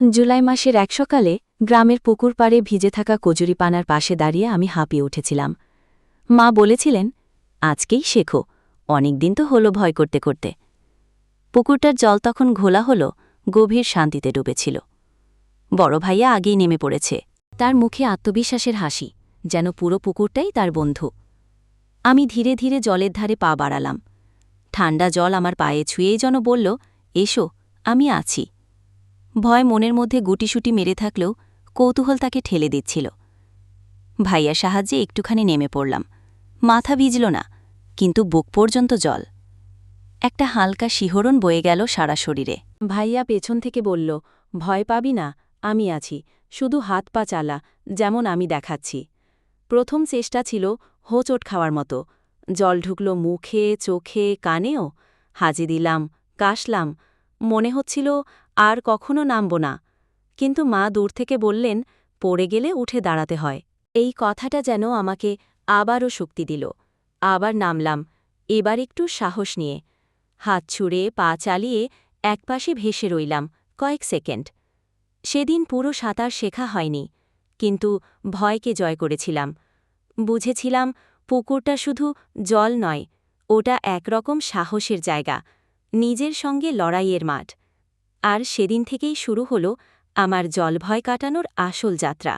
জুলাই মাসের এক সকালে গ্রামের পুকুর পাড়ে ভিজে থাকা কচুরিপানার পাশে দাঁড়িয়ে আমি হাঁপিয়ে উঠেছিলাম। মা বলেছিলেন, আজকেই শেখো, অনেকদিন তো হলো ভয় করতে করতে। পুকুরটার জল তখন ঘোলা হলো, গভীর শান্তিতে ডুবেছিল। বড় ভাইয়া আগেই নেমে পড়েছে, তার মুখে আত্মবিশ্বাসের হাসি, যেন পুরো পুকুরটাই তার বন্ধু। আমি ধীরে ধীরে জলের ধারে পা বাড়ালাম। ঠান্ডা জল আমার পায়ে ছুঁয়েই যেন বলল, এসো, আমি আছি। ভয় মনের মধ্যে গুটিসুটি মেরে থাকলেও কৌতূহল তাকে ঠেলে দিচ্ছিল। ভাইয়ার সাহায্যে একটুখানি নেমে পড়লাম। মাথা ভিজল না, কিন্তু বুক পর্যন্ত জল। একটা হালকা শিহরণ বয়ে গেল সারা শরীরে। ভাইয়া পেছন থেকে বলল, ভয় পাবি না, আমি আছি, শুধু হাত পা চালা, যেমন আমি দেখাচ্ছি। প্রথম চেষ্টা ছিল হোঁচট খাওয়ার মতো। জল ঢুকল মুখে, চোখে, কানেও। হাজি দিলাম, কাশলাম, মনে হচ্ছিল আর কখনো নামব না। কিন্তু মা দূর থেকে বললেন, পড়ে গেলে উঠে দাঁড়াতে হয়। এই কথাটা যেন আমাকে আবারও শক্তি দিল। আবার নামলাম, এবার একটু সাহস নিয়ে। হাত ছুঁড়ে পা চালিয়ে একপাশে ভেসে রইলাম কয়েক সেকেন্ড। সেদিন পুরো সাঁতার শেখা হয়নি, কিন্তু ভয়কে জয় করেছিলাম। বুঝেছিলাম পুকুরটা শুধু জল নয়, ওটা একরকম সাহসের জায়গা, নিজের সঙ্গে লড়াইয়ের মাঠ। আর সেদিন থেকেই শুরু হলো আমার জলভয় কাটানোর আসল যাত্রা।